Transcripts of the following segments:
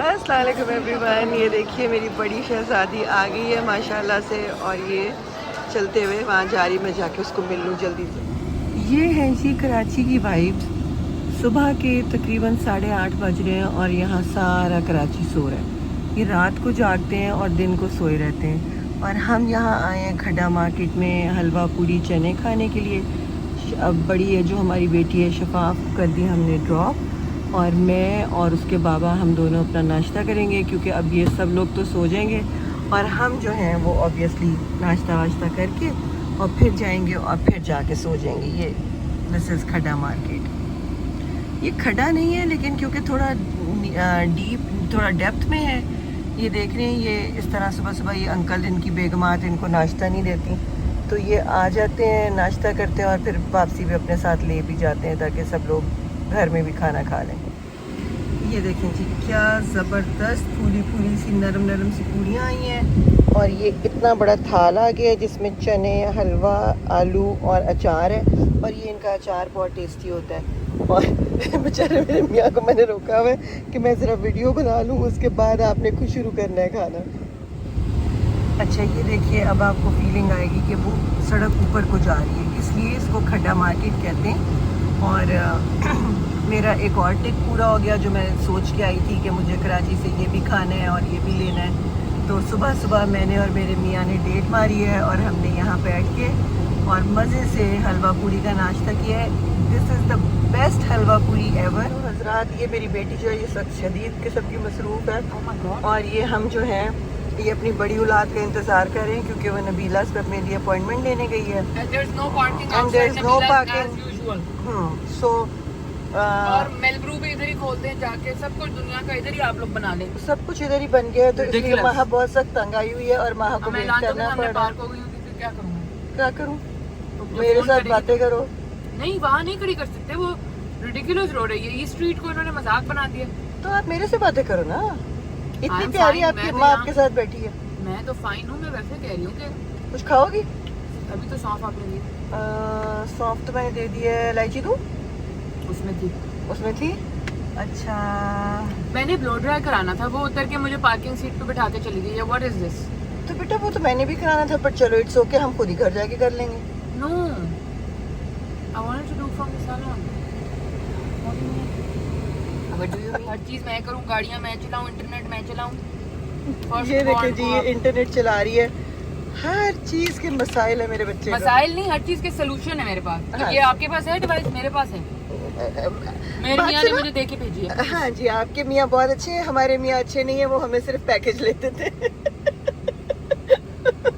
अस्सलाम वालेकुम एवरीवन। ये देखिए मेरी बड़ी शहज़ादी आ गई है माशाल्लाह से, और ये चलते हुए वहाँ जा रही, मैं जाके उसको मिल लूँ जल्दी से। ये है जी कराची की वाइब्स। सुबह के तकरीबन 8:30 बज रहे हैं और यहाँ सारा कराची सो रहा है। ये रात को जागते हैं और दिन को सोए रहते हैं। और हम यहाँ आए हैं खड्डा मार्केट में हलवा पूड़ी चने खाने के लिए। अब बड़ी है जो हमारी बेटी है शफाफ कर दी हमने ड्रॉप, और मैं और उसके बाबा हम दोनों अपना नाश्ता करेंगे, क्योंकि अब ये सब लोग तो सो जाएंगे और हम जो हैं वो ऑब्वियसली नाश्ता वाश्ता करके और फिर जाएंगे और फिर जाके सो जाएंगे। ये दिस इज़ खड्डा मार्केट। ये खड्डा नहीं है लेकिन क्योंकि थोड़ा डीप थोड़ा डेप्थ में है। ये देख रहे हैं, ये इस तरह सुबह सुबह ये अंकल इनकी बेगमात इनको नाश्ता नहीं देती, तो ये आ जाते हैं नाश्ता करते हैं और फिर वापसी भी अपने साथ ले भी जाते हैं ताकि सब लोग घर में भी खाना खा लें। ये देखें जी क्या ज़बरदस्त फूली फूली सी नरम नरम सी पूड़ियाँ आई हैं, और ये इतना बड़ा थाल आ गया है जिसमें चने, हलवा, आलू और अचार है। और ये इनका अचार बहुत टेस्टी होता है। और बेचारे मेरे मियाँ को मैंने रोका हुआ है कि मैं ज़रा वीडियो बना लूँ, उसके बाद आपने खुद शुरू करना है खाना। अच्छा ये देखिए, अब आपको फीलिंग आएगी कि वो सड़क ऊपर को जा रही है, इसलिए इसको खड्डा मार्केट कहते हैं। और मेरा एक और टिक पूरा हो गया जो मैं सोच के आई थी कि मुझे कराची से ये भी खाना है और ये भी लेना है। तो सुबह सुबह मैंने और मेरे मियाँ ने डेट मारी है और हमने यहाँ बैठ के और मज़े से हलवा पूड़ी का नाश्ता किया है। This is the best halwa puri ever. हजरात, ये मेरी बेटी जो है ये सब शदीद किस्म की मसरूफ़ है, और ये हम जो हैं ये अपनी बड़ी औलाद का इंतज़ार कर रहे हैं क्योंकि वो नबीला से अपने लिए अपॉइंटमेंट लेने गई है। And there's no parking And there's outside no Nabila parking. as usual. सो और मेलब्रू भी इधर ही खोलते हैं जाके, सब कुछ दुनिया का इधर ही आप लोग बना लें। सब कुछ इधर ही बन गया है, तो इसलिए Ridiculous. माहा बहुत सख्त तंग आई हुई है और माहा को मैं वेट लान करना सामने पड़ रहा है। पार्क हो गई हूँ, क्या करूँगा? क्या करूँ? जो मेरे फोन साथ करेगी- बातें करो। नहीं, वहाँ नहीं खड़ी कर सकते, वो रिडिकुलस रोड है ये स्ट्रीट को इन्होंने मजाक बना दिया। तो आप मेरे से बातें करो ना, इतनी I'm प्यारी fine, आपकी मैं तो माँ यहाँ- आपके साथ बैठी है। मैं तो फाइन हूँ, मैं वैसे कह रही हूँ कि कुछ खाओगी? अभी तो सौंफ आपने दी, सौंफ तो मैंने दे दी है, इलायची दूँ? उसमें थी। उसमें थी। अच्छा मैंने ब्लो ड्राई कराना था, वो उतर के मुझे पार्किंग सीट पे बिठा के चली गई है। What is this? तो बेटा वो तो मैंने भी कराना था, पर चलो इट्स ओके, हम खुद ही घर जाके कर लेंगे। No, I wanted to do from the salon. हर चीज मैं करूँ, गाड़ियाँ मैं चलाऊँ, इंटरनेट मैं चलाऊँ। ये देखिए जी, ये इंटरनेट चला रही है, हर चीज के मसाइल है मेरे बच्चे को। मसाइल नहीं, हर चीज के सलूशन है मेरे पास। हाँ। ये आपके पास है डिवाइस, मेरे पास है। मेरे बात मियाँ ने सुनो। मुझे दे के भेजी है। हाँ जी, आपके मियाँ बहुत अच्छे हैं, हमारे मियाँ अच्छे नहीं है, वो हमें सिर्फ पैकेज लेते थे।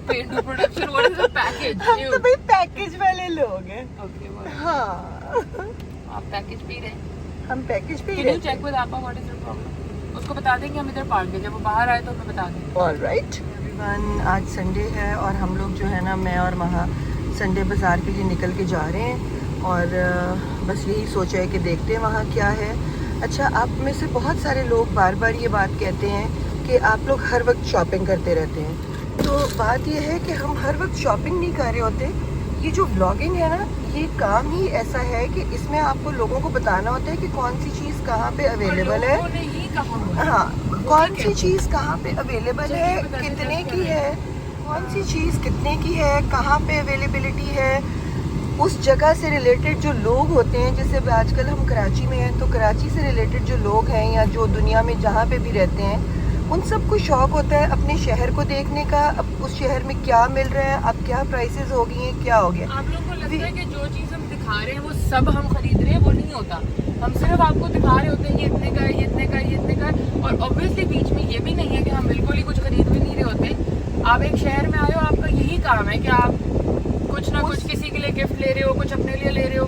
Paid to production, what is a package? हम तो भाई पैकेज वाले लोग हैं। ओके, हाँ आप पैकेज पी रहे हैं? हम पैकेज पे ही कैन यू रहते चेक विद आपा व्हाट इज द प्रॉब्लम? उसको बता देंगे हम इधर पार्क है, जब वो बाहर आए तो हमें बता दें। ऑलराइट एवरीवन, आज संडे है और हम लोग जो है ना, मैं और महा संडे बाज़ार के लिए निकल के जा रहे हैं, और बस यही सोचा है कि देखते हैं वहाँ क्या है। अच्छा, आप में से बहुत सारे लोग बार बार ये बात कहते हैं कि आप लोग हर वक्त शॉपिंग करते रहते हैं। तो बात ये है कि हम हर वक्त शॉपिंग नहीं कर रहे होते। ये जो व्लॉगिंग है ना, ये काम ही ऐसा है कि इसमें आपको लोगों को बताना होता है कि कौन सी चीज़ कहाँ पे अवेलेबल है। लोगों ने ही कहा हुआ है। हाँ, कौन सी चीज़ कहाँ पे अवेलेबल है, कितने की है, कौन सी चीज़ कितने की है, कहाँ पे अवेलेबिलिटी है। उस जगह से रिलेटेड जो लोग होते हैं, जैसे आजकल हम कराची में हैं, तो कराची से रिलेटेड जो लोग हैं या जो दुनिया में जहाँ पे भी रहते हैं, उन सबको शौक़ होता है अपने शहर को देखने का, अब उस शहर में क्या मिल रहा है, अब क्या प्राइसेस हो गई हैं, क्या हो गया। आप लोगों को लगता है कि जो चीज़ हम दिखा रहे हैं वो सब हम खरीद रहे हैं, वो नहीं होता। हम सिर्फ आपको दिखा रहे होते हैं ये इतने का है, ये इतने का है, ये इतने का है, और ऑब्वियसली बीच में ये भी नहीं है कि हम बिल्कुल ही कुछ खरीद भी नहीं रहे होते। आप एक शहर में आए हो, आपका यही काम है कि आप कुछ ना कुछ किसी के लिए गिफ्ट ले रहे हो, कुछ अपने लिए ले रहे हो,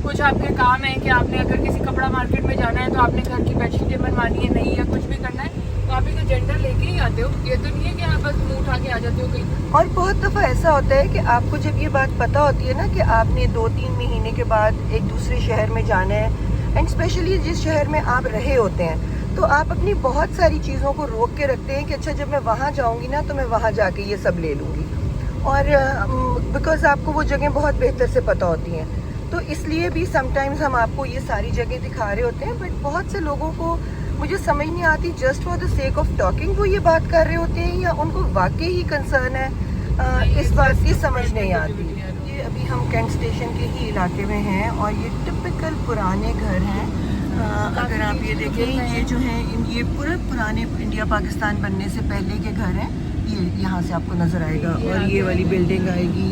कुछ आपके काम है कि आपने अगर किसी कपड़ा मार्केट में जाना है तो आपने घर की बेडशीटें बनवानी है, नहीं, या कुछ भी करना है तो आप एक एजेंडा लेके ही आते हो। ये तो नहीं है कि आप बस मुंह उठा के आ जाते हो कहीं। और बहुत दफ़ा ऐसा होता है कि आपको जब ये बात पता होती है ना कि आपने 2-3 महीने के बाद एक दूसरे शहर में जाना है, एंड स्पेशली जिस शहर में आप रहे होते हैं, तो आप अपनी बहुत सारी चीज़ों को रोक के रखते हैं कि अच्छा जब मैं वहाँ जाऊँगी ना तो मैं वहाँ जाके ये सब ले लूँगी, और बिकॉज़ आपको वो जगह बहुत बेहतर से पता होती हैं। तो इसलिए भी समटाइम्स हम आपको ये सारी जगह दिखा रहे होते हैं, बट बहुत से लोगों को मुझे समझ नहीं आती just for the sake of talking वो ये बात कर रहे होते हैं या उनको वाकई ही कंसर्न है, इस बात की समझ नहीं आती। ये अभी हम कैंट स्टेशन के ही इलाके में हैं और ये टिपिकल पुराने घर हैं। अगर आप ये देखें, ये जो है ये पूरे पुराने इंडिया पाकिस्तान बनने से पहले के घर हैं। ये यहाँ से आपको नज़र आएगा और ये वाली बिल्डिंग आएगी।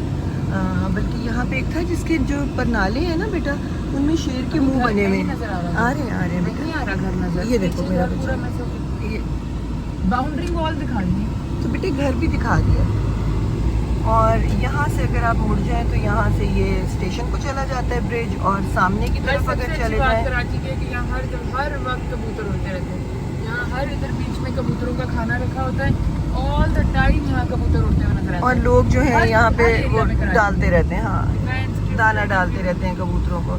बल्कि यहाँ पे एक था जिसके जो परनाले हैं ना बेटा, उनमें शेर के मुंह बने हुए आ रहे हैं बेटा। ये देखो मेरा बच्चा, ये बाउंड्री वॉल दिखा दी तो बेटे घर भी दिखा दिया। और यहाँ से अगर आप मुड़ जाएं तो यहाँ से ये स्टेशन को चला जाता है ब्रिज, और सामने की तरफ अगर चले जाएं कराची के कि यहाँ हर वक्त कबूतर होते रहते हैं। यहाँ हर इधर बीच में कबूतरों का खाना रखा होता है, ऑल द टाइम यहाँ कबूतर उड़ते हुए नजर आते हैं। और लोग जो है यहाँ पे वो डालते रहते हैं, हाँ दाना डालते रहते हैं कबूतरों को।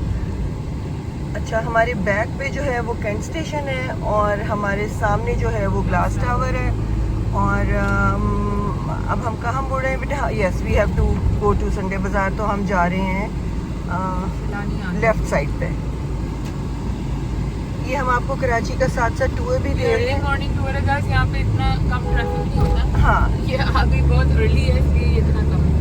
अच्छा, हमारे बैक पे जो है वो कैंट स्टेशन है और हमारे सामने जो है वो ग्लास टावर है। और अब हम कहाँ मुड़ रहे हैं बेटा? Yes, we have to go to Sunday बाज़ार। तो हम जा रहे हैं लेफ्ट साइड पे। ये हम आपको कराची का साथ साथ टूर भी दे रहे हैं। मॉर्निंग टूर है गाइस, यहाँ पे इतना कम ट्रैफिक नहीं होता। हाँ, ये अभी बहुत अर्ली है इसलिए ये इतना कम है।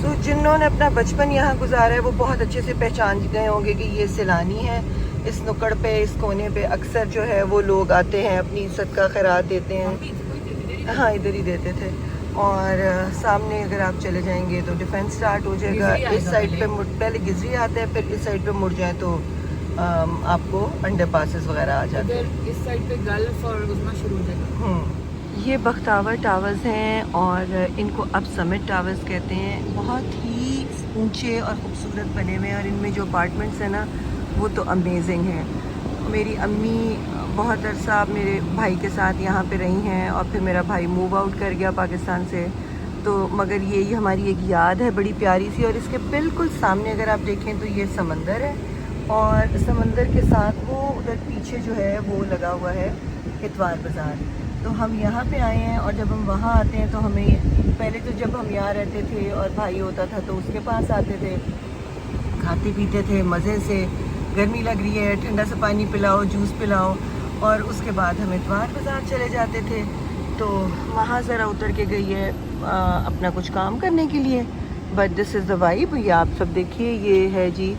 तो जिन्होंने अपना बचपन यहाँ गुजारा है वो बहुत अच्छे से पहचान गए होंगे कि ये सैलानी है। इस नुक्कड़ पे, इस कोने पे अक्सर जो है वो लोग आते हैं, अपनी सदका खैरात देते हैं। हाँ, इधर ही देते थे। और सामने अगर आप चले जाएंगे तो डिफेंस स्टार्ट हो जाएगा। इस साइड पे पहले गिजरी आता है, फिर इस साइड पे मुड़ जाए तो आपको अंडर पासेस वगैरह आ जाते हैं। इस साइड पे गल्फ और गुजमा शुरू हो जाएगा। ये बख्तावर टावर्स हैं और इनको अब समिट टावर्स कहते हैं। बहुत ही ऊंचे और ख़ूबसूरत बने हुए हैं और इनमें जो अपार्टमेंट्स हैं ना वो तो अमेजिंग हैं। मेरी अम्मी बहुत अरसा मेरे भाई के साथ यहाँ पे रही हैं और फिर मेरा भाई मूव आउट कर गया पाकिस्तान से। तो मगर ये हमारी एक याद है बड़ी प्यारी सी। और इसके बिल्कुल सामने अगर आप देखें तो ये समंदर है और समंदर के साथ वो उधर पीछे जो है वो लगा हुआ है इतवार बाज़ार। तो हम यहाँ पे आए हैं और जब हम वहाँ आते हैं तो हमें पहले तो जब हम यहाँ रहते थे और भाई होता था तो उसके पास आते थे, खाते पीते थे मज़े से। गर्मी लग रही है, ठंडा सा पानी पिलाओ, जूस पिलाओ। और उसके बाद हम इतवार बाज़ार चले जाते थे। तो वहाँ ज़रा उतर के गई है अपना कुछ काम करने के लिए। But this is the vibe. ये आप सब देखिए, ये है जी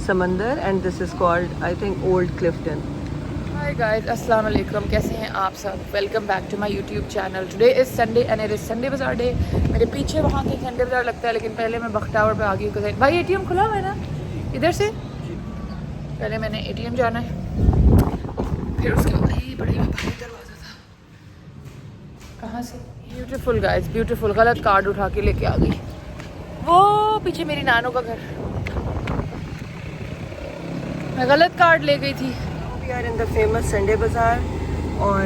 समंदर and this is called I think old Clifton. Hi guys, अस्सलाम वालेकुम, कैसे हैं आप सब? Welcome back to my YouTube channel. Today is Sunday and it is Sunday बाज़ार डे। मेरे पीछे वहाँ के संडे बाज़ार लगता है, लेकिन पहले मैं बख्तावर पे आ गई। भाई एटीएम खुला हुआ है ना इधर से? पहले मैंने एटीएम जाना है, फिर उसके बाद ये बड़ा भारी दरवाज़ा था। कहाँ से? Beautiful guys, beautiful. गलत कार्ड उठा के लेके आ गई। वो पीछे मेरी नानों का घर, मैं गलत कार्ड ले गई थी। We are in the famous Sunday बाज़ार। और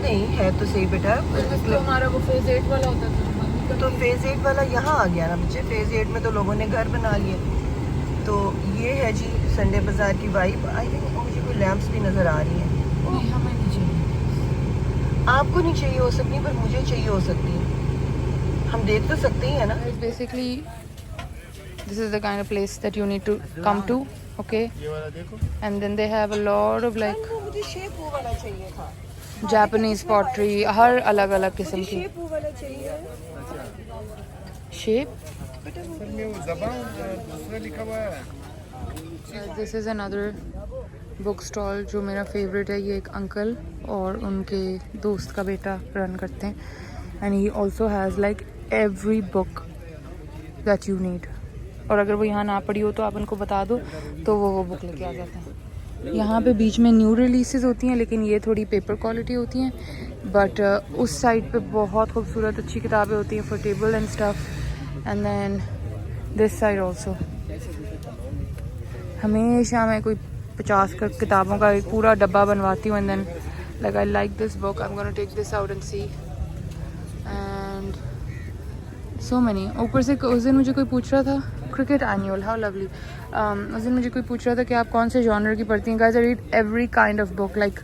नहीं है तो सही बेटा, तो हमारा वो फेज 8 वाला होता था। तो फेज़ 8 वाला यहाँ आ गया ना बच्चे। फेज़ 8 में तो लोगों ने घर बना लिए। तो ये है जी संडे बाज़ार की वाइब। आई थिंक मुझे कोई लैंप्स भी नज़र आ रही हैं। नहीं, हमें नहीं चाहिए। आपको नहीं चाहिए हो सकती पर मुझे चाहिए हो सकती है। हम देख तो सकते ही है ना। Basically this is the kind of place that you need to come to, okay? And then they have a lot of like मुझे शेप वो वाला चाहिए था, जापानीज पॉटरी, हर अलग अलग किस्म की शेप वो वाला चाहिए। Shape. This is another book stall जो मेरा फेवरेट है। ये एक अंकल और उनके दोस्त का बेटा रन करते हैं and he also has like every book that you need. और अगर वो यहाँ ना पड़ी हो तो आप उनको बता दो तो वो बुक लेके आ जाते हैं। यहाँ पे बीच में न्यू रिलीज़ होती हैं, लेकिन ये थोड़ी पेपर क्वालिटी होती हैं। बट उस साइड पे बहुत खूबसूरत अच्छी किताबें होती हैं for table and stuff. And then this side also. हमेशा मैं कोई 50 किताबों का एक पूरा डब्बा बनवाती हूँ and then like I like this book, I am gonna take this out and see. And so many. ऊपर से उस दिन मुझे कोई पूछ रहा था, क्रिकेट एनुअल, हाउ लवली। उस दिन मुझे कोई पूछ रहा था कि आप कौन से जॉनर की पढ़ती हैं। Guys, I read every kind of book. Like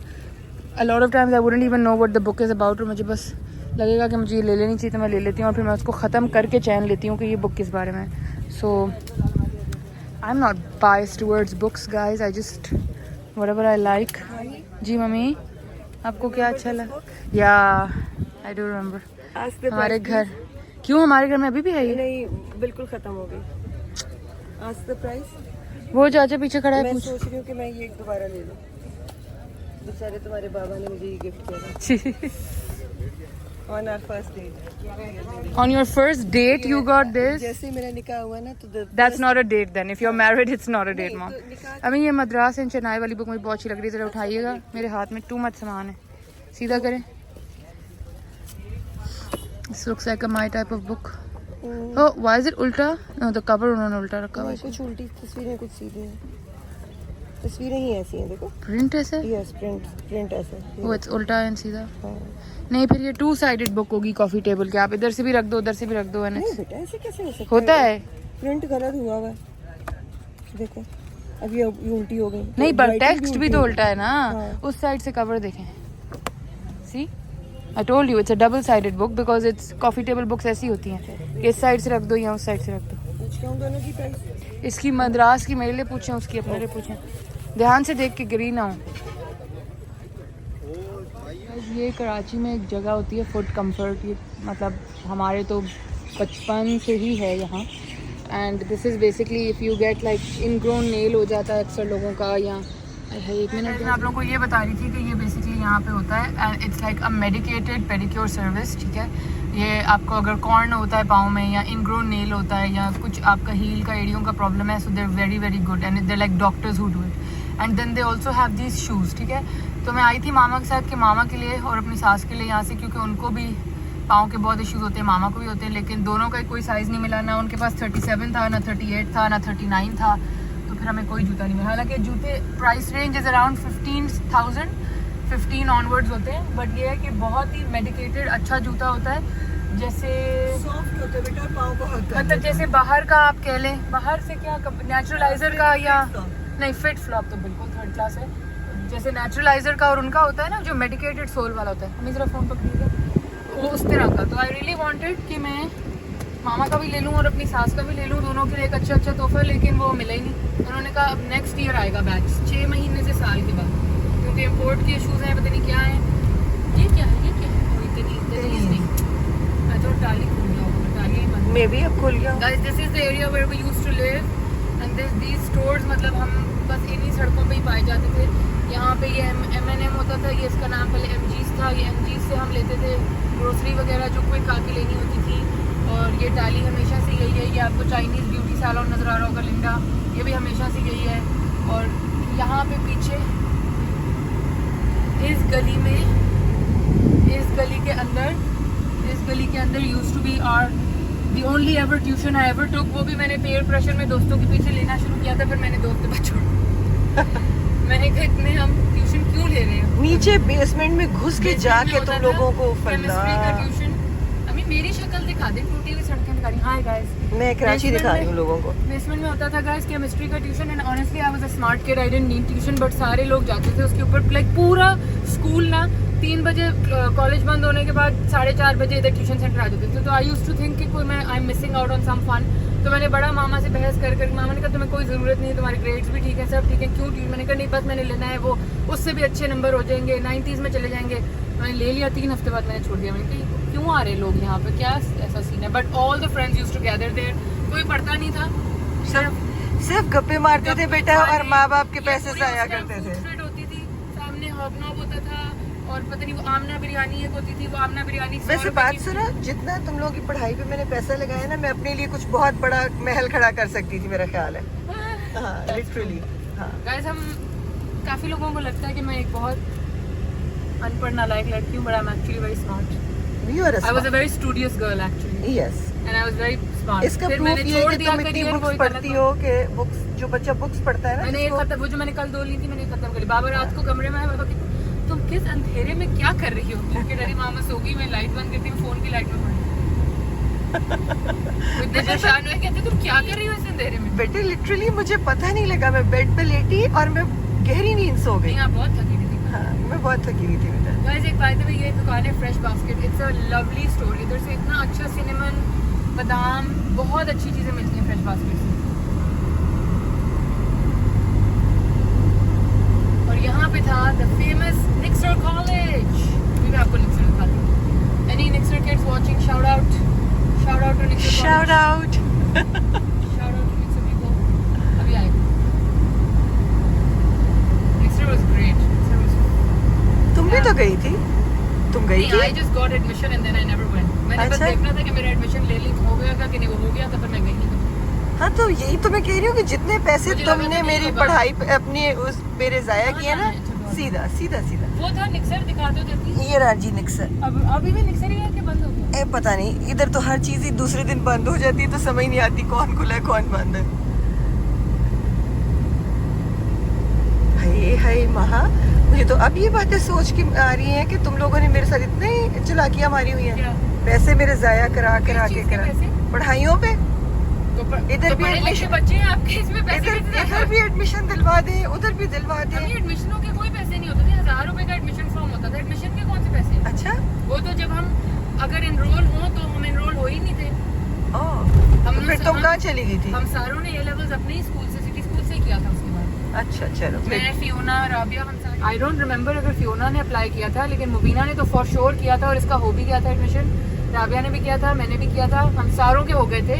a lot of times I wouldn't even know what the book is about. और मुझे बस लगेगा कि मुझे ये ले लेनी चाहिए तो मैं ले लेती हूँ और फिर मैं उसको ख़त्म करके चैन लेती हूँ कि ये बुक किस बारे में है। सो I'm not biased towards books, guys. I just whatever I like. जी मम्मी, आपको क्या अच्छा लगा? Yeah, I do remember. हमारे घर, क्यों हमारे घर में अभी भी है ये? नहीं, बिल्कुल खत्म हो गई। आज द प्राइस। वो चाचा पीछे खड़ा है, मैं पूछ। सोच रही हूँ कि मैं ये दोबारा ले लूँ। बेचारे तुम्हारे बाबा ने मुझे ये गिफ्ट किया था। On our first date. On your first date, you got this? जैसे ही मेरा निकाह हुआ ना तो That's not a date then. If you're married, it's not a date, नहीं, mom. तो निकाह अभी ये मद्रास एंड चेन्नई वाली बुक मुझे बहुत अच्छी लग रही है, जरा उठाइएगा। मेरे हाथ में टू मच सामान है, सीधा करें। This looks like a my type of book. Oh, why is it उल्टा? No, the cover उन्होंने उल्टा रखा हुआ है। कुछ उल्टी तस्वीरें, कुछ सीधी हैं। तस्वीरें ही ऐसी हैं, देखो। प्रिंट ऐसे? Yes, print ऐसे। वो इट्स उल्टा एंड सीधा। हाँ। नहीं, फिर ये टू साइडेड बुक होगी कॉफी टेबल के। आप इधर से भी रख दो, उधर से भी रख दो। नहीं बेटा, ऐसे कैसे हो सकता होता है। प्रिंट गलत हुआ हुआ है, देखो। अब ये उल्टी हो गई। नहीं, पर टेक्स्ट भी तो उल्टा है ना। हाँ। उस साइड से कवर देखें। See, I told you it's a double sided book because it's coffee table books ऐसी होती हैं। इस साइड से रख दो या उस साइड से रख दो। पूछ रहा हूँ दोनों की प्राइस। इसकी मद्रास की मेरे लिए पूछें, उसकी अपने लिए पूछें। ध्यान से देख के गिरी ना हो। ये कराची में एक जगह होती है फूड कंफर्ट, ये मतलब हमारे तो बचपन से ही है यहाँ। And this is basically if you get like ingrown nail हो जाता है अक्सर लोगों का, या एक मिनट मैं आप लोगों को ये बता रही थी कि ये बेसिकली यहाँ पे होता है and it's like a medicated pedicure service, ठीक है। ये आपको अगर कॉर्न होता है पाँव में या इनग्रोन नेल होता है या कुछ आपका हील का एडियों का प्रॉब्लम है, so they are very very good and they like doctors who do it and then they also have these shoes, ठीक है। तो मैं आई थी मामा के साथ कि मामा के लिए और अपनी सास के लिए यहाँ से, क्योंकि उनको भी पाँव के बहुत इश्यूज होते हैं, मामा को भी होते हैं, लेकिन दोनों का कोई साइज़ नहीं मिला। ना उनके पास 37 था, ना 38 था, ना 39 था, तो फिर हमें कोई जूता नहीं मिला। हालांकि जूते price range is around 15,000, 15 onwards होते हैं, बट ये है कि बहुत ही मेडिकेटेड अच्छा जूता होता है। जैसे सॉफ्ट होते बेटा, पाँव को हक करते हैं। मतलब जैसे बाहर का आप कह लें, बाहर से क्या नेचुरलाइजर का या नहीं, फिट फ्लॉप तो बिल्कुल थर्ड क्लास है। जैसे नेचुरलाइजर का और उनका होता है ना जो मेडिकेटेड सोल वाला होता है, हमें ज़रा फ़ोन पकड़िएगा, वो उस तरह का। तो आई रियली वांटेड कि मैं मामा का भी ले लूँ और अपनी सास का भी ले लूँ, दोनों के लिए एक अच्छा अच्छा तोहफा, लेकिन वो मिला ही नहीं। उन्होंने कहा अब नेक्स्ट ईयर आएगा बैच, 6 महीने से साल के बाद, क्योंकि इम्पोर्ट के इशूज़ हैं, पता नहीं क्या है। ये क्या है, ये क्या है? इतनी नहीं, मैं तो टाली खुल गया हूँ, टाली ही बंद। मैं भी अब खुल गया। Guys, this is the area where we used to live and these stores, मतलब हम बस इन्हीं सड़कों पे ही पाए जाते थे। यहाँ पे ये M&M होता था, ये इसका नाम पहले MG's था, ये MG's से हम लेते थे ग्रोसरी वगैरह जो कोई काकी लेनी होती थी। और ये टाली हमेशा से यही है। ये आपको चाइनीज़ ब्यूटी सैलून नज़र आ रहा होगा, लिंडा, ये भी हमेशा से यही है। और यहाँ पे पीछे इस गली में, इस गली के अंदर used to be our the only ever tuition I ever took. वो भी मैंने पेयर प्रेशर में दोस्तों के पीछे लेना शुरू किया था, फिर मैंने दोस्त के पास छोड़ा। मैंने कहा इतने हम ट्यूशन क्यों ले रहे हैं? नीचे बेसमेंट में घुस के जाके तुम लोगों को केमिस्ट्री का ट्यूशन। अभी मेरी शक्ल दिखा दे, टूटी हुई सड़कें दिखा रही। हाय गाइस, मैं कराची दिखा रही हूँ लोगों को। बेसमेंट में होता था गाइस केमिस्ट्री का tuition and honestly I was a smart kid, I didn't need tuition, but सारे लोग जाते थे उसके ऊपर। लाइक पूरा स्कूल ना 3 बजे कॉलेज बंद होने के बाद 4:30 बजे इधर ट्यूशन सेंटर आ जाते थे। तो आई यूज्ड टू थिंक कि कोई मैं I am missing out on some fun. तो मैंने बड़ा मामा से बहस कर मामा ने कहा तुम्हें कोई ज़रूरत नहीं है, तुम्हारे ग्रेड्स भी ठीक है, सब ठीक है, क्यों ट्यूशन? मैंने कहा नहीं, बस मैंने लेना है, वो उससे भी अच्छे नंबर हो जाएंगे, 90s में चले जाएंगे। मैंने ले लिया, 3 हफ्ते बाद मैंने छोड़ दिया। मैंने कहा क्यों आ रहे लोग यहाँ पे, क्या ऐसा सीन है? But all the friends used to gather there, कोई पढ़ता नहीं था, सिर्फ गप्पे मारते थे बेटा, और माँ बाप के पैसे जाया करते थे। फूड होती थी सामने, हॉबनॉब होता था, और पता नहीं वो आमना बिरयानी एक होती थी, वो आमना बिरयानी। वैसे बात सुनो, जितना तुम लोगों की पढ़ाई पे मैंने पैसा लगाया ना, मैं अपने लिए कुछ बहुत बड़ा महल खड़ा कर सकती थी, मेरा ख्याल है। हाँ, लिटरली। हाँ गाइस, हम काफी लोगों को लगता है कि मैं एक बहुत अनपढ़ नालायक लड़की हूँ, but I am actually very smart. You are a I was a smart. very studious girl actually. Yes. And I was very smart. इसका फिर प्रूफ मैंने ये छोड़ है कि दिया तुम इतनी career, बुक्स वही पढ़ती गलत हो कि बुक्स, जो बच्चा बुक्स पढ़ता है ना, मैंने एक जिसको- खत्म, वो जो मैंने कल 2 ली थी, मैंने खत्म कर ली। बाबा रात को कमरे में आया, बाबा कहते तुम किस अंधेरे में क्या कर रही हो? क्योंकि डरी मामा सो गई, मैं लाइट बंद करती हूँ, फोन की लाइट में पड़ी। इतने परेशान हुए, कहते तुम क्या कर रही हो इस अंधेरे में? बेटे लिटरली मुझे पता नहीं लगा, मैं बेड पे लेटी और मैं गहरी नींद सो गई। यहाँ बहुत थकी थी। हाँ, मैं बहुत थकी हुई थी बेटा। गाइस, एक बात है, ये दुकान है fresh basket, it's a lovely store. इधर से इतना अच्छा, सिनेमन, बादाम, बहुत अच्छी चीजें मिलती हैं फ्रेश बास्केट से। Nixer College. मैं भी आपको Nixer दिखाती हूँ. Any Nixer kids watching? Shout out to Nixer College. Shout out. Shout out to Nixer people. अभी आएगा. Nixer was great. Nixer was. तुम भी तो गई थी. तुम गई थी? I just got admission and then I never went. मैंने बस देखना था कि मेरा एडमिशन ले ली हो गया था कि नहीं, वो हो गया था पर मैं गई नहीं. हाँ तो यही तो मैं कह रही हूँ कि जितने पैसे मुझे लगा तुमने था मेरी नहीं पढ़ाई अपनी उस मेरे जाया किए ना, सीधा सीधा सीधा. वो था निक्सर दिखा दो जल्दी. ये राजी निक्सर. अब अभी भी निक्सर ही है कि बंद हो गया? पता नहीं, इधर तो हर चीज ही दूसरे दिन बंद हो जाती है तो समझ नहीं आती कौन खुला है कौन बंद है. हाय हाय महा, मुझे तो अब ये बातें सोच के आ रही हैं कि तुम लोगों ने मेरे साथ इतने चालाकियां मारी हुई हैं. क्या? पैसे मेरे जाया करा किस करा चीज़ के के करा पैसे? पढ़ाइयों पे. इधर भी एडमिशन बच्चे हैं आपके, इसमें पैसे इधर भी एडमिशन दिलवा दे, उधर भी दिलवा दे. अभी एडमिशनों के कोई पैसे नहीं होते थे. 1000 रुपए का एडमिशन फॉर्म होता था. एडमिशन के कौन से पैसे? अच्छा. वो तो जब हम अगर एनरोल हो तो हम एनरोल हो ही नहीं थे. तो फिर तुम कहाँ चली गई थी? हम सारों ने ये लेवल्स अपने ही स्कूल से, सिटी स्कूल से ही किया था. उसके बाद अच्छा चलो. मैं, फियोना, राबिया, हम सारे. आई डोंट रिमेम्बर अगर फियोना ने अप्लाई किया था, लेकिन मुबीना ने तो फॉर श्योर किया था और इसका हो भी गया था एडमिशन. राबिया ने भी किया था, मैंने भी किया था, हम सारों के हो गए थे.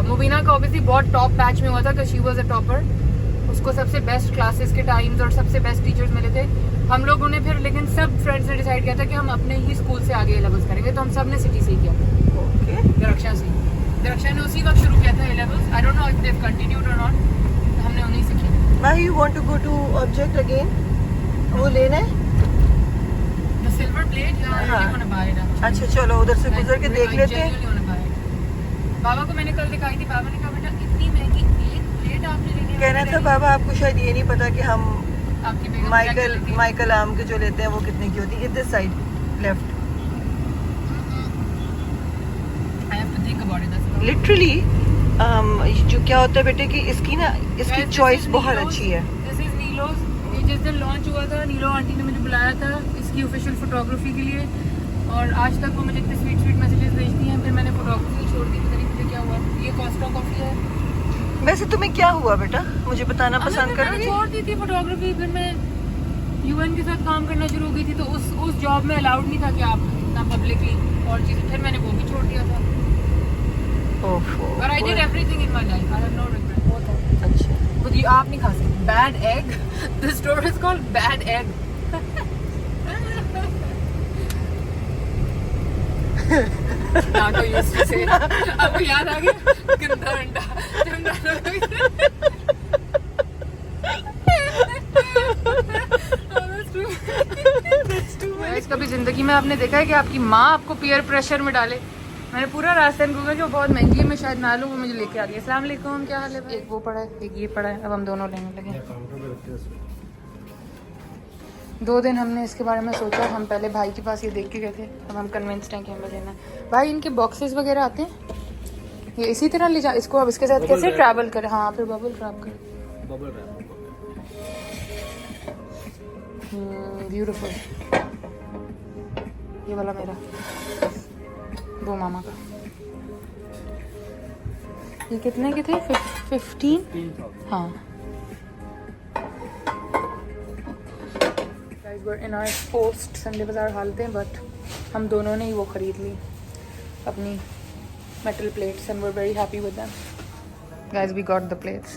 मुबीना का ऑब्वियसली बहुत टॉप बैच में हुआ था because she was a topper. उसको सबसे बेस्ट क्लासेस के टाइम्स और सबसे बेस्ट टीचर्स मिले थे. हम लोगों ने फिर लेकिन सब फ्रेंड्स ने डिसाइड किया था कि हम अपने ही स्कूल से आगे लेवल्स करेंगे, तो हम सब ने सिटी से ही किया. ओके. दरक्षा से. दरक्षा ने उसी वक्त शुरू किया था levels. I don't know if they have continued और नॉट. हमने उन्हीं से किया. Why you want to go to object again? वो लेना है? The silver plate, yeah, I really want to buy it. अच्छा चलो उधर से गुजर के देख लेते हैं. बाबा को मैंने कल दिखाई थी. बाबा ने कहा बेटा इतनी महंगी एक प्लेट आपने लेनी है. कहना था बाबा आपको शायद ये नहीं पता कि हम आपकी बेगम क्या क्या लेती है? माइकल आम के जो लेते हैं वो कितने की होती है. This side left. I have to think about it. That's all. Literally जो क्या होता है बेटे कि इसकी ना इसकी Guys, चॉइस this is बहुत Nilo's. अच्छी है. This is Nilo's. ये जिस दिन लॉन्च हुआ था, नीलो आंटी ने मुझे बुलाया था इसकी ऑफिशियल फोटोग्राफी के लिए, और आज तक वो मुझे इतने स्वीट स्वीट मैसेजेस भेजती हैं. फिर मैंने फोटोग्राफी छोड़ दी, पता नहीं मुझे क्या हुआ. ये कॉस्टा कॉफी है. वैसे तुम्हें क्या हुआ बेटा, मुझे बताना पसंद मैंने करोगी? छोड़ दी थी फोटोग्राफी. फिर मैं यूएन के साथ काम करना शुरू हो गई थी, तो उस जॉब में अलाउड नहीं था कि आप ना पब्लिकली और चीज़ें. फिर मैंने वो भी छोड़ दिया था. ओफो. But I did everything in my life. I have no regret. बहुत है. अच्छा. But ये आप नहीं खा सकते. Bad egg. The store is called Bad Egg. Nato used to say. अब याद आ गया. गंदा अंडा. कभी जिंदगी में आपने देखा है कि आपकी माँ आपको पीयर प्रेशर में डाले? मैंने पूरा रास्ता गूगल जो बहुत महंगी है, मैं शायद ना लूँ, वो मुझे लेके आ रही है. अस्सलाम वालेकुम, क्या हाल है? एक वो पड़ा है, एक ये पड़ा है. अब हम दोनों लेने लगे. 2 दिन हमने इसके बारे में सोचा. हम पहले भाई के पास ये देख के गए थे, अब हम कन्विंस्ड हैं कि हमें लेना है. भाई इनके बॉक्सेस वगैरह आते हैं, ये इसी तरह ले जा. इसको अब इसके साथ कैसे ट्रैवल करें? हाँ फिर बबल रैप करें. ब्यूटीफुल. ये वाला मेरा, वो मामा का. ये कितने के थे? 15. हाँ. Guys, we're in our post Sunday बाजार हालते हैं, बट हम दोनों ने ही वो खरीद ली अपनी metal plates and we're very happy with them. Guys, we got the plates.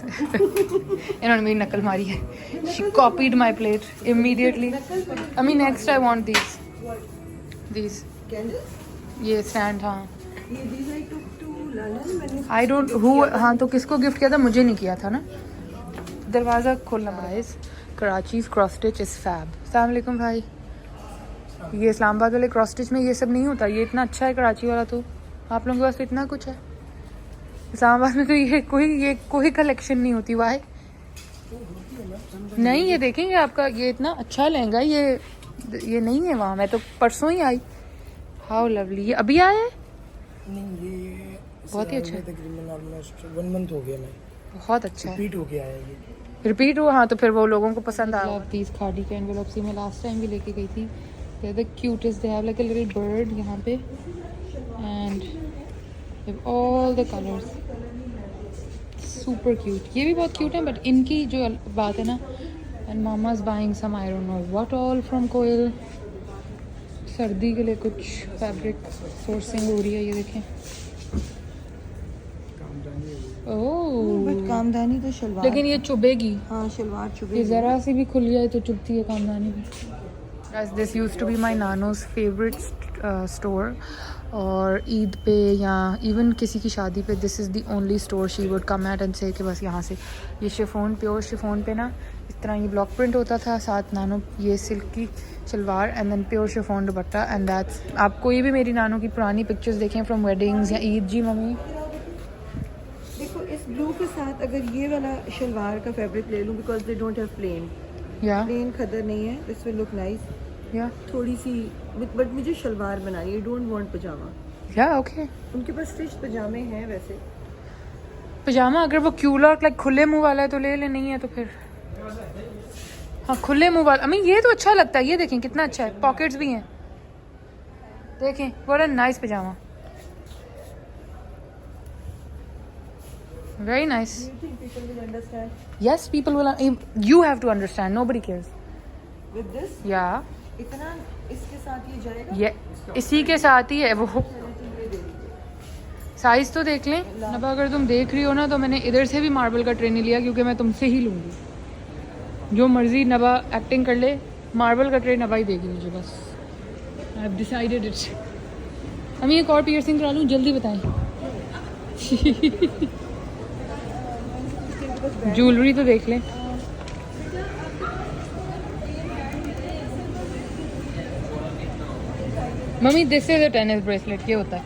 इन्होंने मेरी नकल मारी है. She copied my plate immediately. I mean, next I want these. These. ये stand, हाँ. I don't who. हाँ तो किसको गिफ्ट किया था? मुझे नहीं किया था ना. दरवाज़ा खोलना पड़ा है. कराची's cross stitch is fab. अस्सलाम वालेकुम भाई. ये इस्लामाबाद वाले क्रॉस स्टिच में ये सब नहीं होता. ये इतना अच्छा है कराची वाला. तो आप लोगों के पास तो इतना कुछ है. इस्लामाबाद में तो ये कोई कलेक्शन नहीं होती. वाई नहीं, ये देखेंगे आपका ये इतना अच्छा लहंगा ये नहीं है वहाँ. मैं तो परसों ही आई. How lovely. ये अभी आया है? नहीं, ये बहुत ही अच्छा है. तकरीबन ऑलमोस्ट 1 मंथ हो गया. मैं बहुत अच्छा है. रिपीट हो गया है ये. रिपीट हुआ. हाँ तो फिर वो लोगों को पसंद आया. प्लीज खाड़ी के एनवेलप्स मैं लास्ट टाइम भी लेके गई थी. They are the cutest. They have like a little bird यहाँ पे and they have all the colours. Super cute. ये भी बहुत क्यूट है, बट इनकी जो बात है ना, and mama's buying some I don't know what all from Koyal. सर्दी के लिए कुछ फैब्रिक सोर्सिंग हो रही है, ये देखें। ओह बट कामदानी तो शलवार, लेकिन ये चुभेगी। हाँ शलवार ये चुभेगी। ज़रा सी भी खुल जाए तो चुभती है कामदानी भी। Guys, this used to be my नानो's favorite store, और ईद पे या इवन किसी की शादी पे this is the only store she would come at and say कि बस यहाँ से। ये शिफॉन, प्योर शिफॉन पे ना इस तरह ये ब्लॉक प्रिंट होता था, साथ नानो ये सिल्क की shalwar and then pure chiffon dupatta and that's. आप कोई भी मेरी नानो की पुरानी पिक्चर्स देखें फ्रॉम वेडिंग्स या ईद। जी मम्मी देखो इस ब्लू के साथ अगर ये वाला शलवार का फैब्रिक ले लूँ, because they don't have plain, या प्लेन खदर नहीं है, दिस विल लुक नाइस। या थोड़ी सी बट मुझे शलवार बनानी है, डोंट वांट पजामा। या ओके उनके पास स्टिच पजामे हैं वैसे। पजामा अगर वो क्यूलर लाइक खुले मुंह वाला है तो ले ले, नहीं है तो फिर हाँ खुले मुंह वाला। अम्मी ये तो अच्छा लगता है, ये देखें कितना अच्छा है, पॉकेट्स भी हैं, देखें बड़ा नाइस पजामा, very nice. People will understand Yes, people will. You have to understand. Nobody cares. with this। Yeah. इतना इसके साथ ये जाएगा। ये इसी के साथ ही है वो। साइज तो देख लें नबा, अगर तुम देख रही हो ना तो मैंने इधर से भी मार्बल का ट्रे नहीं लिया क्योंकि मैं तुमसे ही लूँगी। जो मर्जी नबा एक्टिंग कर ले, मार्बल का ट्रे नबा ही देगी मुझे बस। I have decided it. हम एक और पियर्सिंग करा लूँ, जल्दी बताएं। ज्वेलरी तो देख लें। Mummy this is a tennis bracelet, ये होता है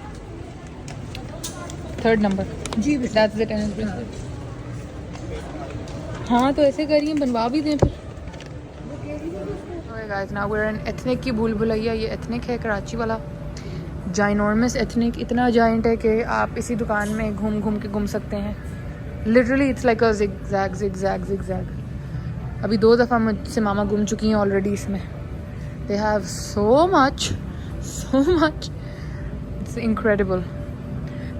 3rd नंबर। जी दैट्स द टेनिस ब्रेसलेट। हाँ तो ऐसे करिए, बनवा भी दें फिर। Guys now we are in ethnic की भूल भुलैया। ये एथनिक है कराची वाला, जाइनॉर्मस एथनिक, इतना जाइंट है कि आप इसी दुकान में घूम घूम के घूम सकते हैं। Literally it's like a zigzag zigzag zigzag. अभी 2 दफ़ा मुझसे मामा घूम चुकी हैं ऑलरेडी इसमें। They have so much it's incredible,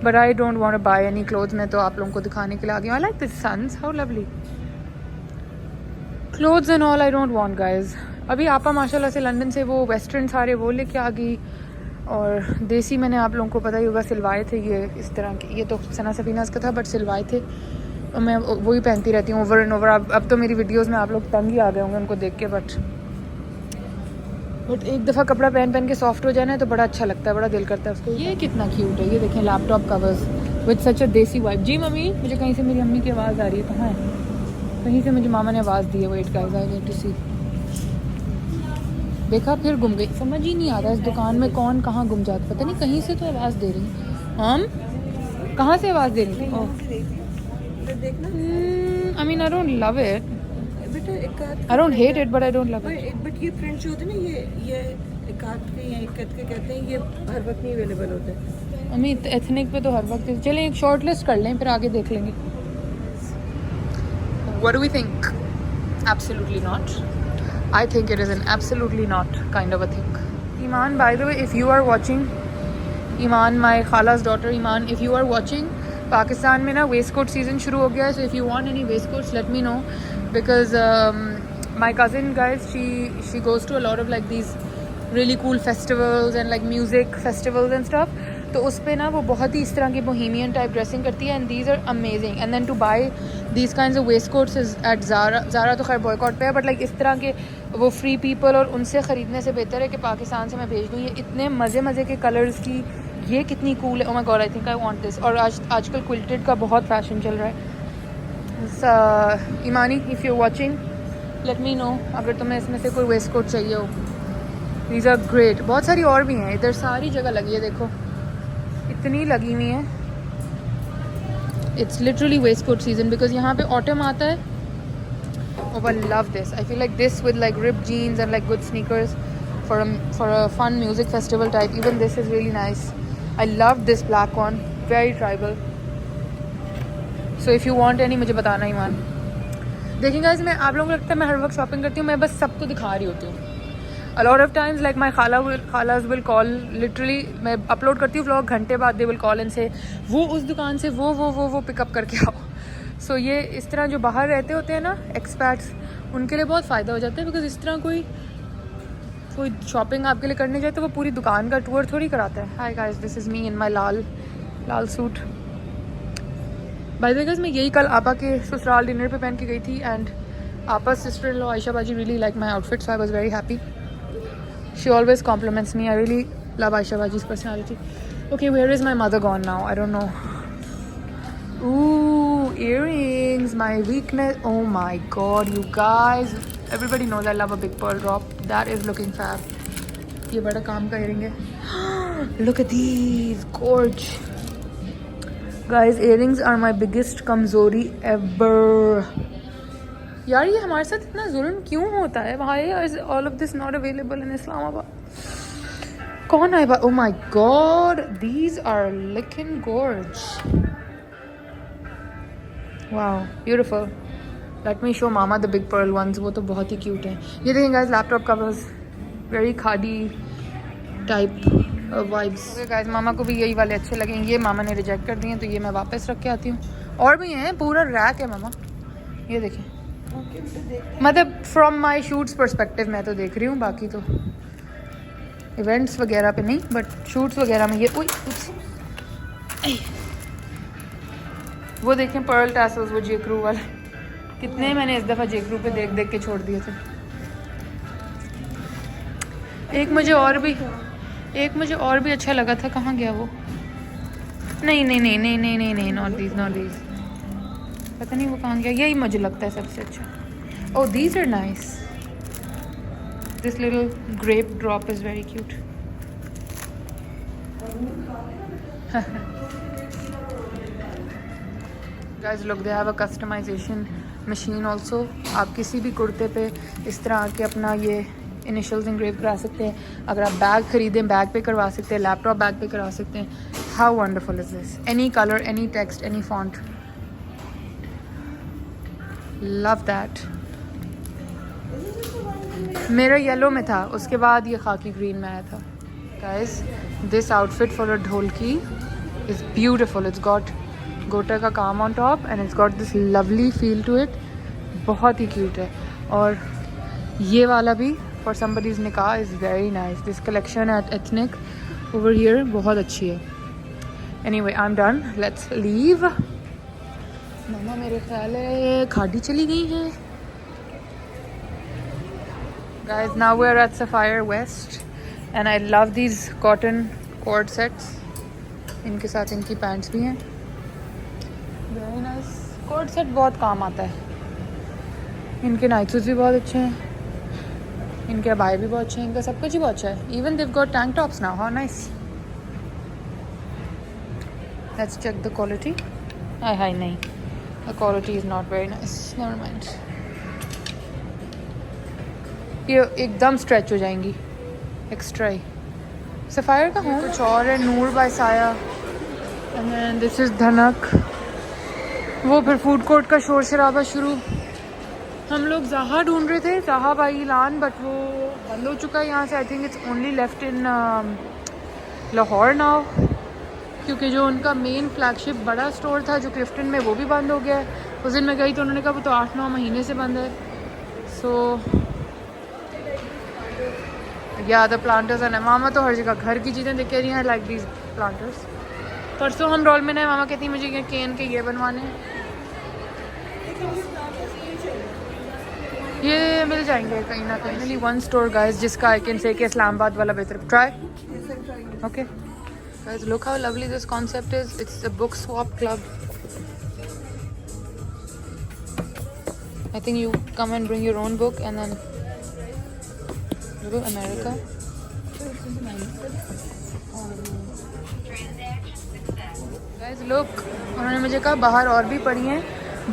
but I don't want to buy any clothes. मैं तो आप लोगों को दिखाने के लिए आ गई हूँ। I like this sons, how lovely clothes and all. I don't want guys. अभी आपा माशाल्लाह से लंदन से वो वेस्टर्न सारे वो लेके आ गई, और देसी मैंने आप लोगों को पता ही होगा सिलवाए थे ये इस तरह के। ये तो सना सफीनास का था बट सिलवाए थे, और मैं वही पहनती रहती हूँ ओवर एंड ओवर। अब तो मेरी वीडियोस में आप लोग तंग ही आ गए होंगे उनको देख के, बट एक दफ़ा कपड़ा पहन के सॉफ्ट हो जाए ना तो बड़ा अच्छा लगता है, बड़ा दिल करता है उसको। ये कितना क्यूट है, ये देखें लैपटॉप कवर्स विद सच अ देसी वाइब। जी मम्मी मुझे कहीं से मेरी अम्मी की आवाज़ आ रही है, कहाँ है? कहीं से मुझे मामा ने आवाज़ दी है। Wait guys, I need to see. देखा फिर गुम गई, समझ ही नहीं आता इस दुकान में कौन कहाँ गुम जाता, पता नहीं। कहीं से तो आवाज़ दे रही, हम कहाँ से आवाज़ दे रही थी? I mean I don't love it, I don't hate it, but I don't love it. But ये प्रिंट जो होते हैं ना, ये एकात के या इक्कत के कहते हैं, ये हर वक्त नहीं अवेलेबल होते हैं। अम्मी एथनिक पे तो हर वक्त। चलें एक शॉर्ट लिस्ट कर लें, फिर आगे देख लेंगे। What do we think? Absolutely not. I think it is an absolutely not kind of a thing. Iman, by the way, if you are watching, Iman, my khala's daughter, Iman, if you are watching, Pakistan में ना waste coat season शुरू हो गया है, so if you want any waist coats, let me know, because my cousin guys, she goes to a lot of like these really cool festivals and like music festivals and stuff. तो उस पे ना वो बहुत ही इस तरह की Bohemian type dressing करती है, and these are amazing. And then to buy these kinds of waistcoats is at Zara तो खैर बॉयकॉट पे है, बट लाइक इस तरह के वो फ्री पीपल, और उनसे ख़रीदने से बेहतर है कि पाकिस्तान से मैं भेज दूँ। ये इतने मज़े के कलर्स की, ये कितनी कूल है। Oh my God, I think I want this. और आजकल क्विल्टेड का बहुत फैशन चल रहा है। Imani, if you watching let me know अगर तुम्हें इसमें से कोई वेस्ट कोट चाहिए हो। These are great. बहुत सारी और भी हैं इधर, सारी जगह लगी है, देखो इतनी लगी हुई है। It's literally vest coat season, because यहाँ पे ऑटम आता है। Oh I love this, I feel like this with like ripped jeans and like good sneakers for a fun music festival type. Even this is really nice. I love this black one, very tribal. So if you want any, मुझे बताना ईमान। देखिए guys, मैं आप लोगों को लगता है मैं हर वक्त शॉपिंग करती हूँ, मैं बस सबको दिखा रही होती हूँ। A lot of times like my khalas will call, literally मैं अपलोड करती हूँ vlog, घंटे बाद they will call and say वो उस दुकान से वो पिकअप करके आओ। So ये इस तरह जो बाहर रहते होते हैं ना एक्सपैट्स, उनके लिए बहुत फ़ायदा हो जाता है, बिकॉज इस तरह कोई शॉपिंग आपके लिए करने जाए तो वो पूरी दुकान का टूर थोड़ी कराता है. Hi guys, this is me in my Lal suit. By the way guys, मैं यही कल आपा के ससुराल डिनर पे पहन के गई थी एंड आपा सिस्टर इन लॉ आयशा बाजी really like my outfit, so I was very happy. She always compliments me. I really love Aisha Baji's personality. Okay, where is my mother gone now? I don't know. Ooh, earrings, my weakness. Oh my god, you guys. Everybody knows I love a big pearl drop. That is looking fab. ये बड़ा काम का earring है. Look at these, gorge. Guys, earrings are my biggest kamzori ever. यार ये हमारे साथ इतना जुल्म क्यों होता है? Why is all of this not available in Islamabad? कौन है? Oh my god, these are looking gorge. Wow, beautiful. Let me show Mama the big pearl ones. वो तो बहुत ही cute हैं. ये देखें guys, laptop covers, very khadi type vibes. Okay guys, मामा को भी यही वाले अच्छे लगेंगे. ये मामा ने रिजेक्ट कर दिए हैं, तो ये मैं वापस रख के आती हूँ. और भी हैं, पूरा रैक है मामा. ये देखें. मतलब फ्रॉम माई शूट्स पर्सपेक्टिव मैं तो देख रही हूँ, बाकी तो इवेंट्स वगैरह पे नहीं, बट शूट्स वगैरह में ये वो देखें पर्ल टैसल्स, वो जेक्रू वाले कितने मैंने इस दफ़ा जेक्रू पे देख देख के छोड़ दिए थे. एक मुझे और भी अच्छा लगा था. कहाँ गया वो? नहीं, नॉट दीज. पता नहीं वो कहाँ गया. यही मुझे लगता है सबसे अच्छा. Oh, these are nice. This little grape drop is very cute. Guys look, they have a customization machine also. आप किसी भी कुर्ते पे इस तरह आके अपना ये इनिशियल्स इंग्रेव करा सकते हैं. अगर आप बैग खरीदें, बैग पे करवा सकते हैं. लैपटॉप बैग पे करवा सकते हैं. How wonderful is this. Any colour, any text, any font. Love that. मेरा येलो में था, उसके बाद ये खाकी ग्रीन में आया था. Guys, this outfit for a dholki is beautiful. It's got gota का काम on top and it's got this lovely feel to it. बहुत ही क्यूट है. और ये वाला भी for somebody's nikah is very nice. This collection at Ethnic over here बहुत अच्छी है. Anyway, I am done. Let's leave. मामा मेरे ख्याल है खाड़ी चली गई है. Guys, now we're at Sapphire West and I love these cotton cord sets. इनके साथ इनकी पैंट्स भी हैं. Very nice. Cord set बहुत काम आता है. इनके नाइट सूट्स भी बहुत अच्छे हैं. इनके अबाए भी बहुत अच्छे हैं. इनका सब कुछ ही बहुत अच्छा है. Even they've got tank tops now. How nice. Let's check the quality. Hi, नहीं. The quality is not very nice. Never mind. ये एकदम स्ट्रेच हो जाएंगी. एक्स्ट्रा ही. सफ़ायर का हूँ कुछ और है. नूर बाय साया. एंड देन दिस इज़ धनक. वो फिर फूड कोर्ट का शोर शराबा शुरू. हम लोग ज़ाहा ढूंढ रहे थे, ज़ाहा बाई लान, बट वो बंद हो चुका है यहाँ से. I think it's only left in Lahore now, क्योंकि जो उनका मेन फ्लैगशिप बड़ा स्टोर था जो क्लिफ्टन में, वो भी बंद हो गया है. उस दिन मैं गई तो उन्होंने कहा वो तो 8-9 महीने से बंद है. सो या द प्लांटर्स है. मामा तो हर जगह घर की चीज़ें देख के रही हैं. Like these planters. परसों हम रोल में नए, मामा कहती मुझे ये केन के ये बनवाने हैं. ये मिल जाएंगे कहीं ना कहीं. ओनली वन स्टोर गाइस जिसका आई कैन से कि इस्लामाबाद वाला बेहतर. Try. Okay guys, look how lovely this concept is. It's a book swap club. I think you come and bring your own book and then go to America. Guys, look, उन्होंने मुझे कहा बाहर और भी पढ़ी हैं,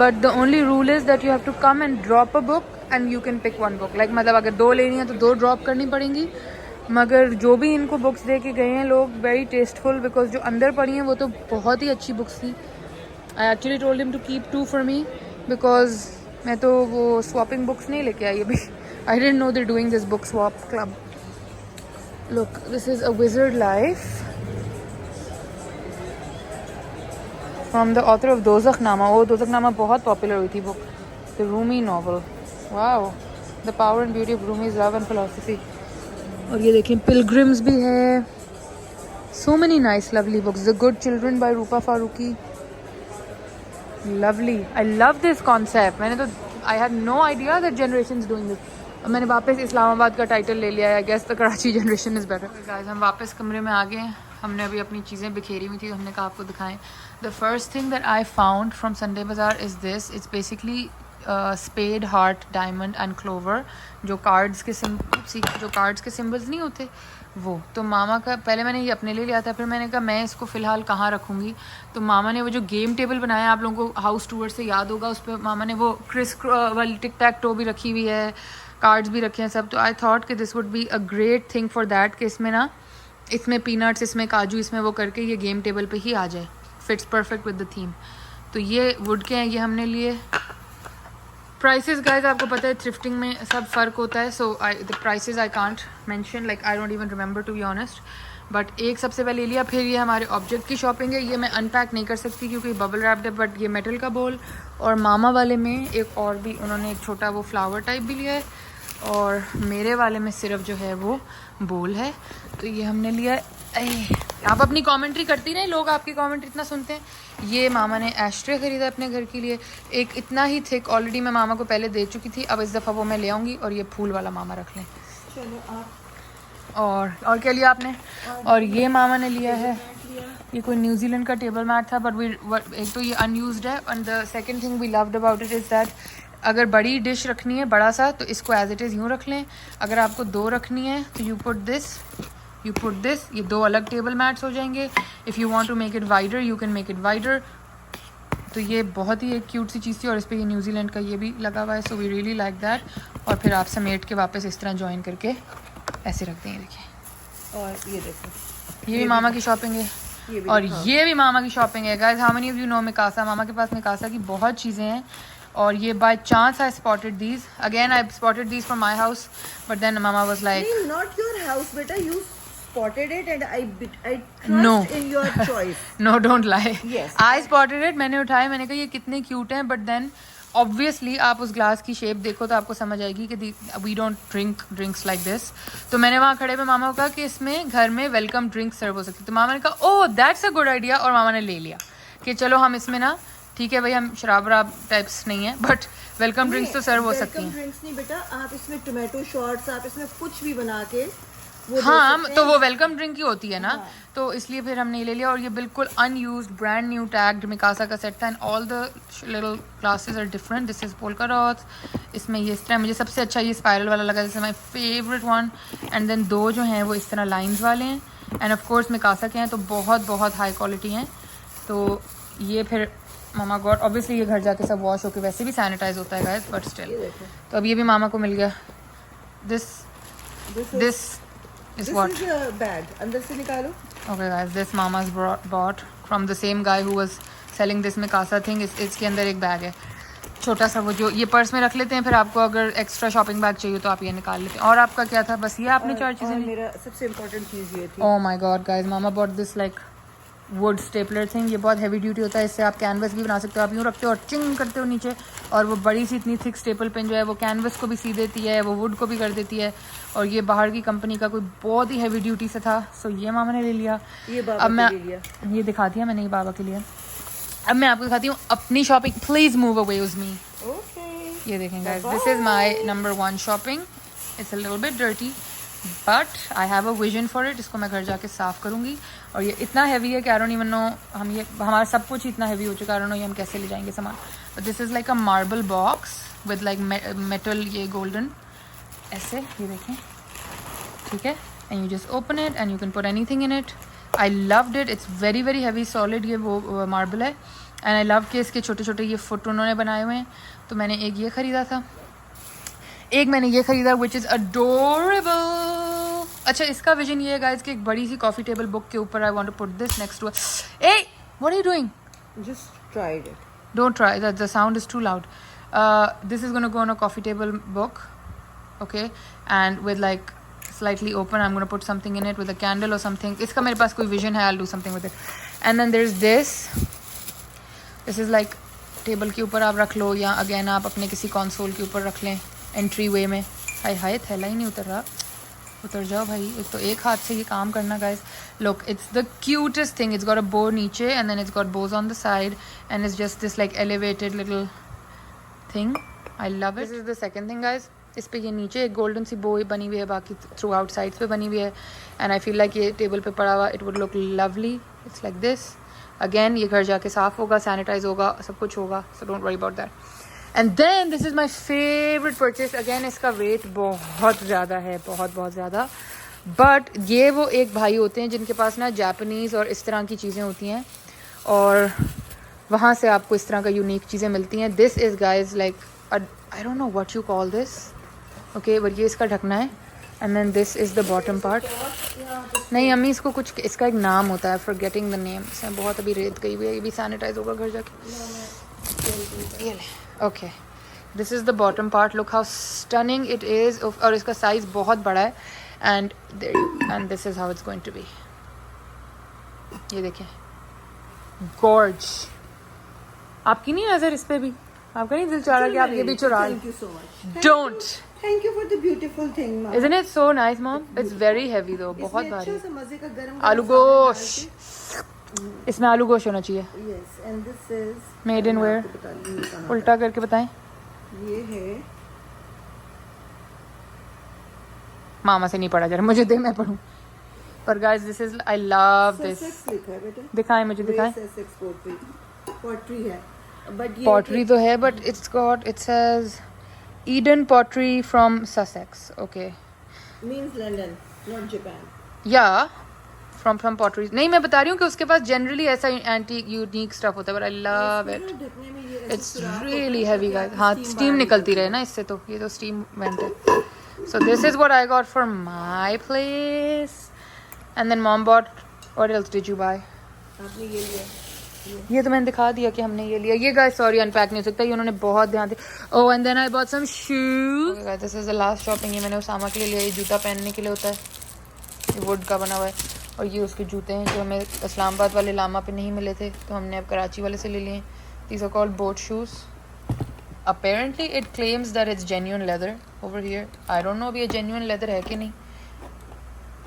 but the only rule is that you have to come and drop a book and you can pick one book. Like मतलब अगर 2 लेनी है तो 2 ड्रॉप करनी पड़ेंगी. मगर जो भी इनको बुक्स दे के गए हैं लोग, वेरी टेस्टफुल, बिकॉज जो अंदर पढ़ी हैं वो तो बहुत ही अच्छी बुक्स थी. I actually told him to keep 2 for me, because मैं तो वो स्वैपिंग बुक्स नहीं लेके आई अभी. I didn't know they're doing this book swap club. Look, this is A Wizard Life from the author of Dozakhnama. Oh, Dozakhnama बहुत popular हुई थी book. The Rumi novel. Wow, the power and beauty of Rumi's love and philosophy. और ये देखें pilgrims भी है, so many nice lovely books, the good children by Roopa Farooki, lovely. I love this concept. मैंने तो I had no idea that generations doing this. मैंने वापस इस्लामाबाद का टाइटल ले लिया है, I guess the Karachi generation is better. Guys हम वापस कमरे में आ गए हैं। हमने अभी अपनी चीज़ें बिखेरी हुई थी, हमने कहा आपको दिखाएं। The first thing that I found from Sunday bazaar is this. It's basically spade, heart, diamond and clover, जो कार्ड्स के सिम्बल्स नहीं होते वो। तो मामा का पहले मैंने ये अपने लिए लिया था, फिर मैंने कहा मैं इसको फ़िलहाल कहाँ रखूँगी। तो मामा ने वो जो गेम टेबल बनाया, आप लोगों को हाउस टूर से याद होगा, उस पर मामा ने वो क्रिस वाली टिक टैक टो भी रखी हुई है, कार्ड्स भी रखे हैं सब। तो आई थॉट कि this would be a great thing for that, कि इसमें ना, इसमें पीनट्स, इसमें काजू, इसमें वो करके ये गेम टेबल पे ही आ जाए। Fits perfect with the theme. तो ये वुड के हैं, ये हमने लिए। प्राइसेस गाइस आपको पता है थ्रिफ्टिंग में सब फ़र्क होता है, so the prices I can't mention, like I don't even remember to be honest. But एक सबसे पहले लिया, फिर ये हमारे ऑब्जेक्ट की शॉपिंग है। ये मैं अनपैक नहीं कर सकती क्योंकि बबल रैप्ड है, बट ये मेटल का बोल। और मामा वाले में एक और भी उन्होंने एक छोटा वो फ्लावर टाइप भी लिया है, और मेरे वाले में सिर्फ जो है वो बोल है। तो ये हमने लिया है। आप अपनी कमेंट्री करती रहे, लोग आपकी कमेंट्री इतना सुनते हैं। ये मामा ने एस्ट्रे ख़रीदा अपने घर के लिए, एक इतना ही थिक, ऑलरेडी मैं मामा को पहले दे चुकी थी, अब इस दफ़ा वो मैं ले आऊँगी। और ये फूल वाला मामा रख लें। चलो आप। और क्या लिया आपने? और ये मामा ने लिया है, ये कोई न्यूजीलैंड का टेबल मैट था, बट एक तो ये अनयूज्ड है, and the second thing we loved about it is that अगर बड़ी डिश रखनी है, बड़ा सा, तो इसको एज इट इज़ यूँ रख लें। अगर आपको 2 रखनी है तो यू पुट दिस, ये 2 अलग टेबल मैट्स हो जाएंगे। If you want to make it wider you can make it wider. तो ये बहुत ही एक क्यूट सी चीज़ थी, और इस पर ये न्यूजीलैंड का ये भी लगा हुआ है, so we really like that. और फिर आप समेट के वापस इस तरह ज्वाइन करके ऐसे रख देंगे। देखिए, और ये देखो, ये भी मामा की शॉपिंग है, और ये भी मामा की शॉपिंग है। Guys, how many of you know Mikasa? मामा के पास मिकासा की बहुत चीज़ें हैं। और ये by chance I spotted these, again I spotted these from my house, but then mama was like, not your house, beta. You spotted it, and I trust No. in your choice. No don't lie, Yes. I spotted it. मैंने उठाए, मैंने कहा ये कितने cute हैं, but then obviously आप उस glass की शेप देखो तो आपको समझ आएगी कि we don't drinks like this. तो मैंने वहाँ खड़े पे मामा को कहा कि इसमें घर में वेलकम ड्रिंक सर्व हो सकती। तो मामा ने कहा oh that's a good idea, और मामा ने ले लिया कि चलो हम इसमें ना, ठीक है भाई, हम शराब वराब टाइप्स नहीं है, बट वेलकम ड्रिंक्स तो सर्व हो सकती हैं। वेलकम ड्रिंक्स नहीं बेटा, आप इसमें टोमेटो शॉट्स, आप इसमें कुछ भी बना के वो हाँ, तो वो वेलकम ड्रिंक ही होती है ना। तो इसलिए फिर हमने ये ले लिया। और ये बिल्कुल unused brand new tagged Mikasa का सेट था, and all the little glasses are different. This is polka dots, इसमें ये इस तरह, मुझे सबसे अच्छा ये स्पाइरल वाला लगा, जैसे my favourite one. And then 2 जो हैं वो इस तरह लाइन्स वाले हैं, एंड ऑफ कोर्स मिकासा के हैं, तो बहुत बहुत हाई क्वालिटी हैं। तो ये फिर मामा गॉड, ऑब्वियसली ये घर जाके सब वॉश होके वैसे भी सैनिटाइज होता है गाइस, बट स्टिल। तो अब ये भी मामा को मिल गया। This is what? This is a bag. अंदर से निकालो। Okay guys, this mama's bought from the same guy who was selling this Mikasa thing. इसके अंदर एक बैग है छोटा सा, वो जो ये पर्स में रख लेते हैं, फिर आपको अगर एक्स्ट्रा शॉपिंग बैग चाहिए तो आप ये निकाल लेते हैं। और आपका क्या था? बस ये आपने 4 चीज़ें ली। मेरा सबसे इम्पोर्टेंट चीज़ ये थी। Oh my god guys, mama bought this like would stapler thing. ये बहुत हैवी ड्यूटी होता है, इससे आप कैनवस भी बना सकते हो। आप यूँ रखते हो और चिंग करते हो नीचे, और वो बड़ी सी इतनी थिक स्टेपल पेन जो है वो कैनवस को भी सी देती है, वो वुड को भी कर देती है। और ये बाहर की कंपनी का कोई बहुत ही हैवी ड्यूटी से था, सो ये मामा ने ले लिया। ये बाबा अब मैं के लिए लिया। ये दिखा दिया मैंने, ये बाबा के लिए। अब मैं आपको दिखाती हूँ अपनी shopping. Please move away with me. Okay, ये देखें guys, this is my number 1 shopping. It's a little bit dirty, but I have a vision for it. इसको मैं घर जाके साफ करूँगी। और ये इतना हैवी है कि आई डोंट इवन नो, हम ये हमारा सब कुछ इतना हैवी हो चुका है, आई डोंट नो ये हम कैसे ले जाएंगे सामान। But this is like a marble box with like metal, ये गोल्डन ऐसे, ये देखें, ठीक है। And you just open it and you can put anything in it. I loved it, it's very very heavy solid, ये वो marble है। And I love के इसके छोटे छोटे ये फुट उन्होंने बनाए हुए हैं। तो मैंने एक ये ख़रीदा था, एक मैंने ये ख़रीदा विच इज़ अडोरेबल। अच्छा, इसका विजन ये है गाइस कि एक बड़ी सी कॉफ़ी टेबल बुक के ऊपर I want to put this next to. ए what are you doing? Just tried it. Don't try that, the sound is too loud. This is going to go on a coffee table book, okay, and with like slightly open, I'm going to put something in it with a candle or something. Iska mere paas koi vision hai, I'll do something with it. And then there's this is like table के ऊपर आप रख लो, या again आप अपने किसी console के ऊपर रख लें, एंट्री वे में। हाय हाय थैला ही नहीं उतर रहा, उतर जाओ भाई। एक तो एक हाथ से ये काम करना guys. Look it's the cutest thing, it's got a bow नीचे and then it's got bows on the side and it's just this like elevated little thing. I love it. This is the second thing guys. इस पे ये नीचे एक golden सी बो बनी हुई है, बाकी थ्रू आउट साइड्स पे बनी हुई है एंड आई फील लाइक ये टेबल पे पड़ा हुआ it would look lovely. It's like this. Again ये घर जाके साफ होगा, सैनिटाइज होगा, सब कुछ होगा, so don't worry about that. And then this is my favourite purchase. Again इसका वेट बहुत ज़्यादा है, बहुत ज़्यादा, बट ये वो एक भाई होते हैं जिनके पास ना जापानीज़ और इस तरह की चीज़ें होती हैं और वहाँ से आपको इस तरह का यूनिक चीज़ें मिलती हैं। This is guys like I don't know what you call this, okay, but ये इसका ढकना है and then this is the bottom part. नहीं अम्मी इसको कुछ इसका एक नाम होता है, फॉरगेटिंग द नेम। इसमें बहुत अभी रेत गई हुई है, ये भी सैनिटाइज होगा घर जाके। ये ले, okay, this is the bottom part. Look how stunning it is. और इसका साइज़ बहुत बड़ा है and this is how it's going to be. ये देखें, गॉर्ज। आपकी नहीं नज़र इस पे भी? आपका नहीं दिल चाह रहा कि आप ये भी चुरा लें? Thank you so much. Don't. Thank you for the beautiful thing, mom. Isn't it so nice, mom? It's very heavy though. बहुत इसमें भारी। अच्छा सा मजे का गरम आलू गोश्त। इसमें आलू गोश्त होना चाहिए। Yes, and this is Made in मैं where? आपको बता रही हूँ कहाँ उल्टा करके बताएं। ये है मामा से नहीं पढ़ा जरा, मुझे दे मैं पढ़ूं। पर guys this is I love this. Sussex लिखा है बेटा। दिखाएं मुझे, दिखाएं। Sussex pottery है, but ये पॉटरी तो है but it says Eden pottery from Sussex. Okay, means London, not Japan. या फ्रॉम पॉटरी। नहीं मैं बता रही हूँ कि उसके पास जनरली ऐसा एंटीक यूनिक स्टफ होता है, बट आई लव इट। ढकने में ये ऐसे इट्स सुराख रियली होता है हैवी ताकि गाइस। आपको हाँ steam स्टीम बाहर निकलती निकल रहे ना इससे, तो ये तो स्टीम वेंट है। So this is what I got for my place and then mom bought. What else did you buy? आपने ये लिया। ये तो मैंने दिखा दिया कि हमने ये लिया। ये गाइस सॉरी अनपैक नहीं हो सकता, ये उन्होंने बहुत ध्यान दिया। Oh and then I bought some shoes. This is the last shopping. ये मैंने उसामा के लिए लिया, ये जूता पहनने के लिए होता है, ये वुड का बना हुआ है। और ये उसके जूते हैं जो हमें इस्लामाबाद वाले लामा पे नहीं मिले थे, तो हमने अब कराची वाले से ले लिए। These are called boat shoes. Apparently it claims that it's genuine leather over here. I don't know अब ये जेन्युइन लेदर है कि नहीं,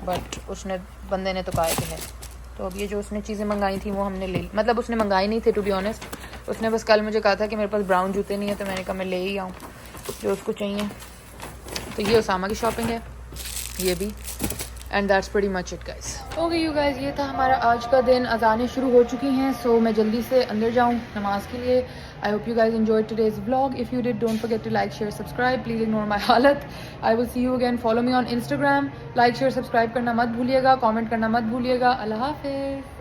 बट उसने बंदे ने तो कहा कि है। तो अब ये जो उसने चीज़ें मंगाई थी वो हमने ले ली। मतलब उसने मंगाई नहीं थी टू बी ऑनेस्ट, उसने बस कल मुझे कहा था कि मेरे पास ब्राउन जूते नहीं है, तो मैंने कहा मैं ले ही आऊँ जो उसको चाहिए। तो ये उसामा की शॉपिंग है, ये भी। And that's pretty much it guys. Okay you guys, ये था हमारा आज का दिन। अजानें शुरू हो चुकी हैं, सो मैं जल्दी से अंदर जाऊँ नमाज के लिए। I hope you guys enjoyed today's vlog. If you did don't forget to like share subscribe. Please ignore my halat. I will see you again. Follow me on Instagram. Like share subscribe करना मत भूलिएगा, comment करना मत भूलिएगा। अल्लाह हाफिज़।